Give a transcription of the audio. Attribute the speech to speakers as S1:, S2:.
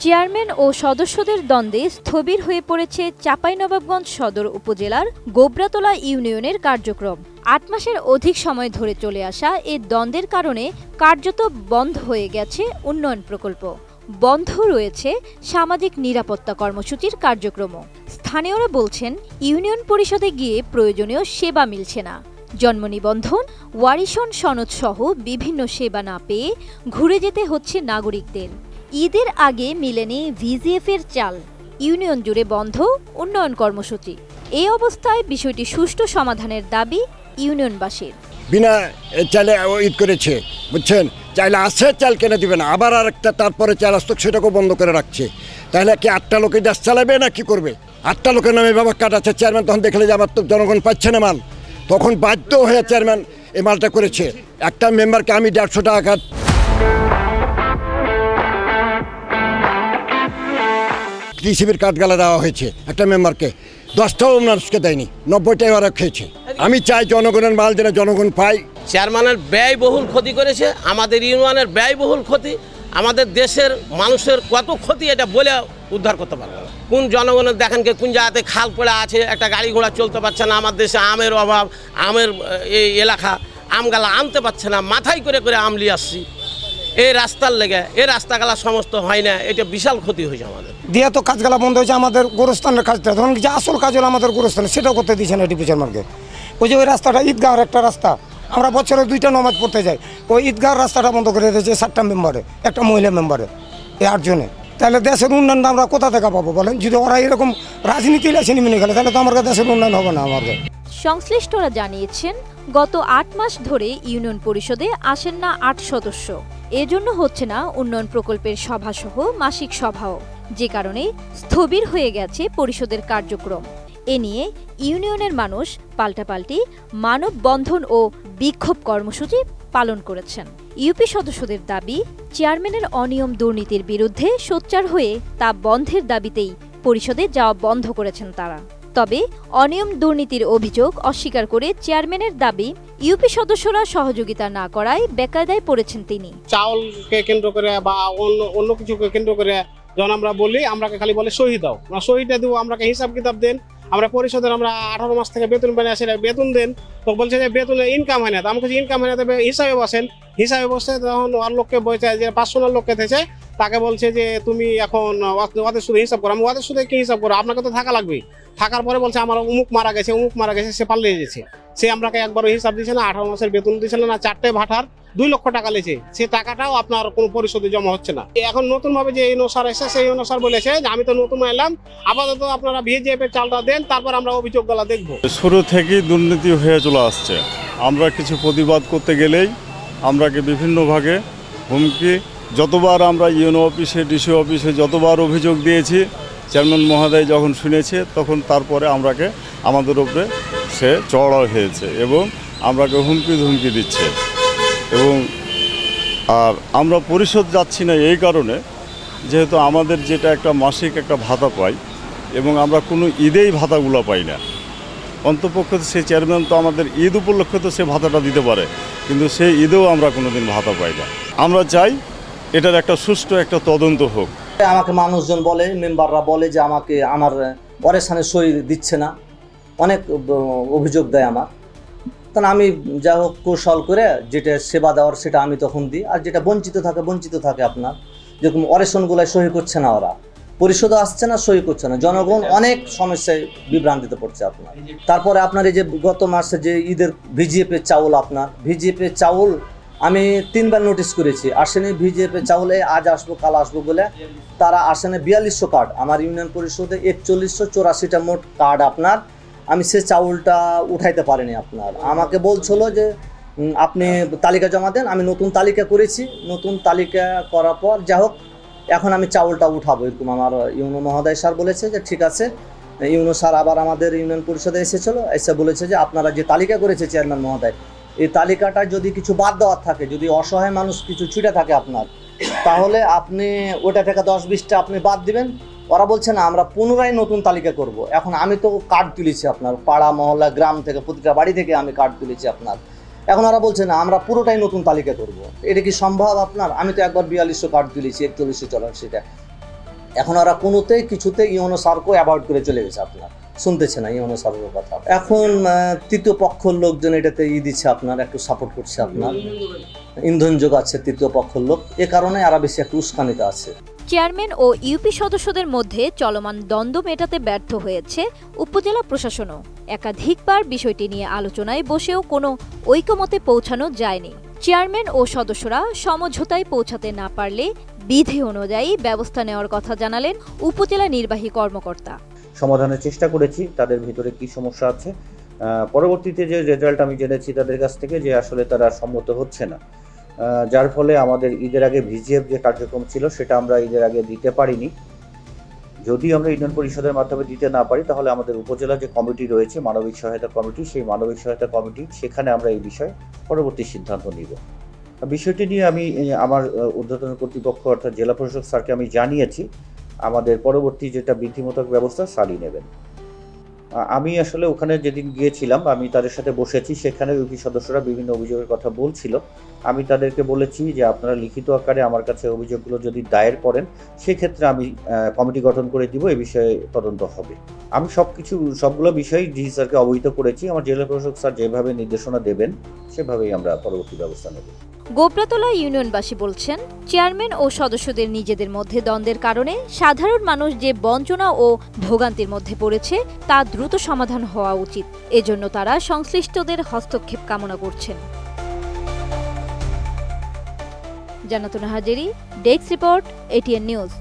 S1: Chairman ও সদস্যদের দ্বন্দ্বে স্থবির হয়ে পড়েছে চাঁপাইনবাবগঞ্জ সদর উপজেলার গোবরাতলা ইউনিয়নের কার্যক্রম। ৮ মাসের অধিক সময় ধরে চলে আসা এই দ্বন্দ্বের কারণে কার্যত বন্ধ হয়ে গেছে উন্নয়ন প্রকল্প। বন্ধ রয়েছে সামাজিক নিরাপত্তা কর্মসূচির কার্যক্রমও। স্থানীয়রা বলছেন, ইউনিয়ন পরিষদে গিয়ে প্রয়োজনীয় সেবা মিলছে না। জন্ম নিবন্ধন, ওয়ারিশন সনদ সহ বিভিন্ন সেবা না পেয়ে ঘুরে যেতে হচ্ছে নাগরিকদের। ঈদের আগে মিলেনি ভিজিএফের চাল, ইউনিয়ন জুড়ে বন্ধ উন্নয়ন কর্মসূচি। এই অবস্থায় বিষয়টি সুষ্ঠু সমাধানের দাবি ইউনিয়নবাসীর।
S2: বিনা চালে ঈদ করেছে, বুঝছেন, চাইলে আছে চাল কেনে দিবে না, আবার আর একটা তারপরে চাল আসতো সেটাকেও বন্ধ করে রাখছে। তাহলে কি 8টা লোকে দেশ চালাবে না কি করবে? 8টা লোকের নামে বাবা কাটাচ্ছে চেয়ারম্যান, তখন দেখলে যে আবার তো জনগণ পাচ্ছে না মাল, তখন বাধ্য হয়ে চেয়ারম্যান এই মালটা করেছে। একটা মেম্বারকে আমি 150 টাকা কৃষিবির কাঠগালা দেওয়া হয়েছে, একটা মেম্বারকে 10টাও মানুষকে দেয়নি, 90টাই ওরা খেয়েছে। আমি চাই জনগণের মাল যেন জনগণ পায়।
S3: চেয়ারম্যানের ব্যয়বহুল ক্ষতি করেছে, আমাদের ইউনিয়নের ব্যয়বহুল ক্ষতি, আমাদের দেশের মানুষের কত ক্ষতি এটা বলে উদ্ধার করতে পারবে না। কোন জনগণের দেখেন কি কোন জায়গাতে খাল পড়ে আছে, একটা গাড়ি ঘোড়া চলতে পারছে না, আমার দেশে আমের অভাব, আমের এই এলাকা আমগালা আনতে পারছে না, মাথায় করে করে আম লিয়ে আসছি এই রাস্তার লেগে, এই রাস্তাগালা সমস্ত হয় না, এটা বিশাল ক্ষতি হয়েছে আমাদের।
S4: দিয়ে তো কাজগালা বন্ধ হয়েছে, আমাদের গোরস্থানের কাজটা ধরুন যে আসল কাজ হলো আমাদের গোরস্থানে, সেটাও করতে দিচ্ছে না ডিপু চেয়ারম্যানকে। ওই যে ওই রাস্তাটা ঈদগাহের একটা রাস্তা, আমরা বছরে 2টা নামাজ পড়তে যাই, ওই ঈদগাহের রাস্তাটা বন্ধ করে দিয়েছে 7টা মেম্বারে, একটা মহিলা মেম্বারে, এই 8 জনে। তাহলে দেশের উন্নয়ন আমরা কোথা থেকে পাবো বলেন? যদি ওরা এরকম রাজনীতি লাইসেন্স মেনে গেলে তাহলে তো আমার দেশের উন্নয়ন হবে না। আমাদের
S1: সংশ্লিষ্টরা জানিয়েছেন, গত 8 মাস ধরে ইউনিয়ন পরিষদে আসেন না 8 সদস্য। এজন্য হচ্ছে না উন্নয়ন প্রকল্পের সভাসহ মাসিক সভাও, যে কারণে স্থবির হয়ে গেছে পরিষদের কার্যক্রম। এ নিয়ে ইউনিয়নের মানুষ পাল্টাপাল্টি মানববন্ধন ও বিক্ষোভ কর্মসূচি পালন করেছেন। ইউপি সদস্যদের দাবি, চেয়ারম্যানের অনিয়ম দুর্নীতির বিরুদ্ধে সোচ্চার হয়ে তা বন্ধের দাবিতেই পরিষদে যাওয়া বন্ধ করেছেন তারা। তবে অনিয়ম দুর্নীতির অভিযোগ অস্বীকার করে চেয়ারম্যানের দাবি, ইউপি সদস্যরা সহযোগিতা না করায় বেকায়দায় পড়েছেন তিনি।
S5: চাউলকে কেন্দ্র করে বা অন্য কিছুকে কেন্দ্র করে যখন আমরা বলি, আমরাকে খালি বলে সহি দাও, আমরা সহিটা দেবো, আমরাকে হিসাব কিতাব দেন, আমরা পরিষদের আমরা 18 মাস থেকে বেতন পাই না, সেটা বেতন দেন। তো বলছে যে বেতনে ইনকাম হয় না, তো আমাকে ইনকাম হয় না, তবে হিসাবে বসেন, হিসাবে বসে তখন আর লোককে বলছে যে 500 লোককে থেছে, তাকে বলছে যে তুমি এখন ওদের শুধু হিসাব করো। আমি ওদের শুধু কি হিসাব করো, আপনাকে তো থাকা লাগবে। থাকার পরে বলছে আমার অমুক মারা গেছে, অমুক মারা গেছে, সে পাল্লিয়ে গেছে। সে আমরাকে একবারও হিসাব দিচ্ছে না, 18 মাসের বেতন দিচ্ছিল না, 4টে ভাটার 2 লক্ষ টাকা লেছে, সে টাকাটাও আপনার কোনো পরিশোধে জমা হচ্ছে না। এখন নতুন ভাবে যে অনুসার এসে সেই অনুসার বলেছে যে আমি তো নতুন এলাম, আপাতত আপনারা ভিজিএফ এর চালটা দেন, তারপর আমরা অভিযোগগুলো দেখব।
S6: শুরু থেকেই দুর্নীতি হয়ে চলে আসছে। আমরা কিছু প্রতিবাদ করতে গেলেই আমরাকে বিভিন্ন ভাগে হুমকি, যতবার আমরা ইউনো অফিসে ডিসি অফিসে যতবার অভিযোগ দিয়েছি, চেয়ারম্যান মহোদয় যখন শুনেছে তখন তারপরে আমরাকে আমাদের উপরে সে চড়াও হয়েছে এবং আমরাকে হুমকি ধুমকি দিচ্ছে। এবং আর আমরা পরিশোধ যাচ্ছি না এই কারণে, যেহেতু আমাদের যেটা একটা মাসিক একটা ভাতা পাই এবং আমরা কোনো ঈদেই ভাতাগুলো পাই না। অন্তপক্ষে সেই চেয়ারম্যান তো আমাদের ঈদ উপলক্ষে তো সে ভাতাটা দিতে পারে, কিন্তু সেই ঈদেও আমরা কোনো দিন ভাতা পাই না। আমরা চাই এটার একটা সুষ্ঠু একটা তদন্ত হোক।
S7: আমাকে মানুষজন বলে, মেম্বাররা বলে যে আমাকে আমার ওয়ারেশনে সই দিচ্ছে না, অনেক অভিযোগ দেয় আমার। তখন আমি যা হোক কৌশল করে যেটা সেবা দেওয়ার সেটা আমি তখন দিই, আর যেটা বঞ্চিত থাকে আপনার, যেরকম ওয়ারেশনগুলোয় সই করছে না, ওরা পরিশোধও আসছে না, সই করছে না, জনগণ অনেক সমস্যায় বিভ্রান্তিতে পড়ছে আপনার। তারপরে আপনার এই যে গত মাসে যে ঈদের ভিজিএফের চাউল, আপনার ভিজিএফের চাউল আমি 3বার নোটিশ করেছি, আসেনি ভিজিএফের চাউলে, আজ আসবো কাল আসবো বলে তারা আসেনি। 4200 কার্ড আমার ইউনিয়ন পরিষদে, 4184টা মোট কার্ড আপনার, আমি সে চাউলটা উঠাইতে পারিনি। আপনার আমাকে বলছিল যে আপনি তালিকা জমা দেন, আমি নতুন তালিকা করেছি, নতুন তালিকা করার পর যা হোক এখন আমি চাউলটা উঠাবো, এরকম আমার ইউনো মহোদয় স্যার বলেছে যে ঠিক আছে। ইউনো স্যার আবার আমাদের ইউনিয়ন পরিষদে এসেছিলো, এসে বলেছে যে আপনারা যে তালিকা করেছে চেয়ারম্যান মহোদয়, এই তালিকাটা যদি কিছু বাদ দেওয়ার থাকে, যদি অসহায় মানুষ কিছু ছুটে থাকে আপনার, তাহলে আপনি ওটা থেকে 10-20টা আপনি বাদ দিবেন। ওরা বলছে না, আমরা পুনরায় নতুন তালিকা করব। এখন আমি তো কার্ড তুলেছি আপনার পাড়া মহল্লা গ্রাম থেকে, প্রতিটা বাড়ি থেকে আমি কার্ড তুলেছি আপনার। এখন ওরা বলছে না, আমরা পুরোটাই নতুন তালিকা করব। এটা কি সম্ভব আপনার? আমি তো একবার 4200 কার্ড তুলেছি, 4184টা। এখন ওরা কোনোতেই কিছুতে ইউনো স্যারকেও অ্যাভয়েড করে চলে গেছে, আপনার শুনতেছে না ইউনো স্যারের কথা। এখন তৃতীয় পক্ষের লোকজন এটাতে দিচ্ছে, আপনার একটু সাপোর্ট করছে, আপনার ইন্ধন যোগাচ্ছে তৃতীয় পক্ষের লোক, এ কারণে আরো বেশি একটু উস্কানিতে আছে।
S1: চেয়ারম্যান ও ইউপি সদস্যদের মধ্যে চলমান দ্বন্দ্ব মেটাতে ব্যর্থ হয়েছে উপজেলা প্রশাসনও। একাধিকবার বিষয়টি নিয়ে আলোচনায় বসেও কোনো ঐকমতে পৌঁছানো যায়নি। চেয়ারম্যান ও সদস্যরা সমঝোতায় পৌঁছাতে না পারলে বিধি অনুযায়ী ব্যবস্থা নেওয়ার কথা জানালেন উপজেলা নির্বাহী কর্মকর্তা।
S8: সমাধানের চেষ্টা করেছি, তাদের ভিতরে কি সমস্যা আছে। পরবর্তীতে যে রেজাল্ট আমি জেনেছি তাদের কাছ থেকে যে আসলে তারা সম্মত হচ্ছে না, যার ফলে আমাদের ঈদের আগে ভিজিএফ যে কার্যক্রম ছিল সেটা আমরা ঈদের আগে দিতে পারিনি। যদি আমরা ইউনিয়ন পরিষদের মাধ্যমে দিতে না পারি তাহলে আমাদের উপজেলা যে কমিটি রয়েছে মানবিক সহায়তা কমিটি, সেই মানবিক সহায়তা কমিটি সেখানে আমরা এই বিষয়ে পরবর্তী সিদ্ধান্ত নিব। বিষয়টি নিয়ে আমি আমার ঊর্ধ্বতন কর্তৃপক্ষ অর্থাৎ জেলা প্রশাসক স্যারকে আমি জানিয়েছি, আমাদের পরবর্তী যেটা বিধিমূলক ব্যবস্থা স্যারই নেবেন। আমি আসলে ওখানে যেদিন গিয়েছিলাম আমি তাদের সাথে বসেছি, সেখানে ইউপি সদস্যরা বিভিন্ন অভিযোগের কথা বলছিল। আমি তাদেরকে বলেছি যে আপনারা লিখিত আকারে আমার কাছে অভিযোগগুলো যদি দায়ের করেন সেক্ষেত্রে আমি কমিটি গঠন করে দিব, এ বিষয়ে তদন্ত হবে। আমি সবগুলো বিষয় ডিসি স্যারকে অবহিত করেছি। আমার জেলা প্রশাসক স্যার যেভাবে নির্দেশনা দেবেন সেভাবেই আমরা পরবর্তী ব্যবস্থা নেব।
S1: গোবরাতলা ইউনিয়নবাসী বলছেন, চেয়ারম্যান ও সদস্যদের নিজেদের মধ্যে দ্বন্দ্বের কারণে সাধারণ মানুষ যে বঞ্চনা ও ভোগান্তির মধ্যে পড়েছে তা দ্রুত সমাধান হওয়া উচিত। এজন্য তারা সংশ্লিষ্টদের হস্তক্ষেপ কামনা করছেন। Jannatun Hazeri, desk report, ATN news.